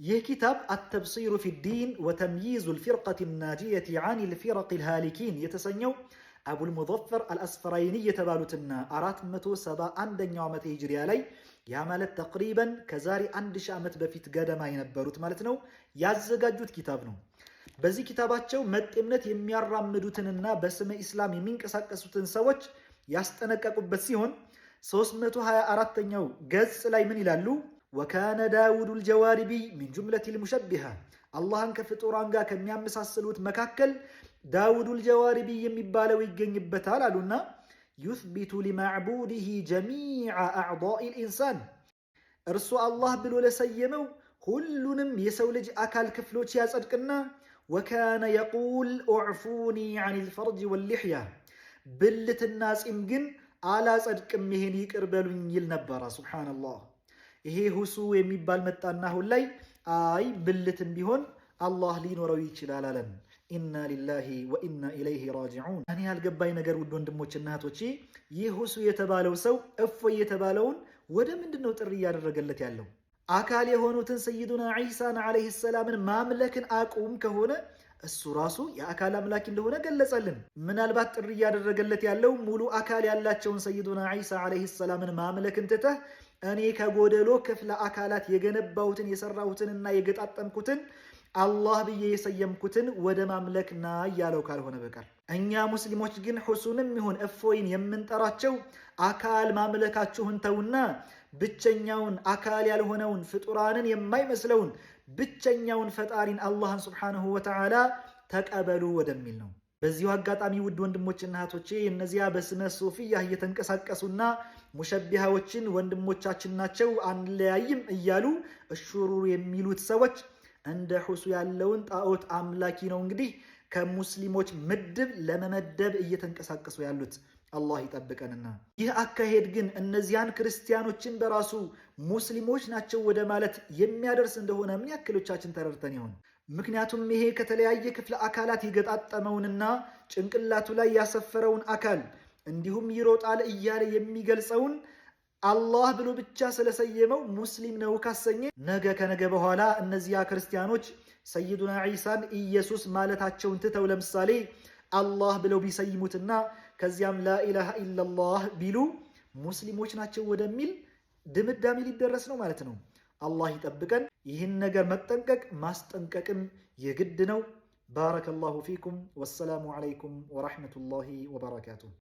ይህ ኪታብ አተብሲሩ ፊ ዲን ወተምይዙ ልፊርቀት ናጂየት አን ልፊረቅ ልሃሊኪን የተሰኘው አቡል ሙዘፈር አልአስፈራይኒ የተባሉትና 471ኛው ዓመተ ሂጅሪያ ላይ ያ ማለት ተቅሪበን ከዛሬ 1000 ዓመት በፊት ገደማ የነበሩት ማለት ነው ያዘጋጁት ኪታብ ነው። በዚህ ኪታባቸው መጤ እምነት የሚያራምዱትንና በስመ ኢስላም የሚንቀሳቀሱትን ሰዎች ያስጠነቀቁበት ሲሆን 324ኛው ገጽ ላይ ምን ይላሉ? ወካነ ዳውዱል ጀዋሪቢ ሚን ጁምለቲል ሙሸቢሃ አላህን ከፍጡራን ጋር ከሚያመሳስሉት መካከል ዳውዱል ጀዋሪቢ የሚባለው ይገኝበታል አሉና ዩስቢቱ ሊማዕቡዲሂ ጀሚዐ አዕዳኢል ኢንሳን እርሱ አላህ ብሎ ለሰየመው ሁሉንም የሰው ልጅ አካል ክፍሎች ያጸድቅና ወካነ የቁል ኡዕፉኒ ዐኒል ፈርጅ ወልሊሕያ ብልትና ጺም ግን አላጸድቅም ይሄን ይቅር በሉኝ ይል ነበረ። ሱብሓነላህ። ይሄ ሁሱ የሚባል መጣና አሁን ላይ አይ ብልትም ቢሆን አላህ ሊኖረው ይችላል አለን። ኢና ሊላሂ ወኢና ኢለይሂ ራጂዑን። እኔ ያልገባኝ ነገር ውድ ወንድሞችና እህቶቼ ይህ ሁሱ የተባለው ሰው እፎይ የተባለውን ወደ ምንድነው ጥሪ እያደረገለት ያለው? አካል የሆኑትን ሰይዱና ዒሳን ዓለይሂ ሰላምን ማምለክን አቁም ከሆነ እሱ ራሱ የአካል አምላክ እንደሆነ ገለጸልን። ምናልባት ጥሪ እያደረገለት ያለው ሙሉ አካል ያላቸውን ሰይዱና ዒሳ ዓለይሂ ሰላምን ማምለክን ትተህ እኔ ከጎደሎ ክፍለ አካላት የገነባሁትን የሰራሁትንና የገጣጠምኩትን አላህ ብዬ የሰየምኩትን ወደ ማምለክ ና እያለው ካልሆነ በቀር እኛ ሙስሊሞች ግን ሁሱንም ይሁን እፎይን የምንጠራቸው አካል ማምለካችሁን ተውና ብቸኛውን አካል ያልሆነውን ፍጡራንን የማይመስለውን ብቸኛውን ፈጣሪን አላህን ሱብሓነሁ ወተዓላ ተቀበሉ ወደሚል ነው። በዚሁ አጋጣሚ ውድ ወንድሞችና እህቶቼ እነዚያ በስመ ሱፊያ እየተንቀሳቀሱና ሙሸቢሃዎችን ወንድሞቻችን ናቸው አንለያይም እያሉ እሹሩ የሚሉት ሰዎች እንደ ሁሱ ያለውን ጣዖት አምላኪ ነው እንግዲህ ከሙስሊሞች ምድብ ለመመደብ እየተንቀሳቀሱ ያሉት። አላህ ይጠብቀንና ይህ አካሄድ ግን እነዚያን ክርስቲያኖችን በራሱ ሙስሊሞች ናቸው ወደ ማለት የሚያደርስ እንደሆነ ምን ያክሎቻችን ተረድተን ይሆን? ምክንያቱም ይሄ ከተለያየ ክፍለ አካላት የገጣጠመውንና ጭንቅላቱ ላይ ያሰፈረውን አካል እንዲሁም ይሮጣል እያለ የሚገልጸውን አላህ ብሎ ብቻ ስለሰየመው ሙስሊም ነው ካሰኘ ነገ ከነገ በኋላ እነዚያ ክርስቲያኖች ሰይዱና ዒሳን ኢየሱስ ማለታቸውን ትተው ለምሳሌ አላህ ብለው ቢሰይሙትና ከዚያም ላኢላሃ ኢላላህ ቢሉ ሙስሊሞች ናቸው ወደሚል ድምዳሜ ሊደረስ ነው ማለት ነው። አላህ ይጠብቀን። ይህን ነገር መጠንቀቅ ማስጠንቀቅም የግድ ነው። ባረከላሁ ፊኩም ወሰላሙ ዓለይኩም ወራህመቱላሂ ወበረካቱሁ።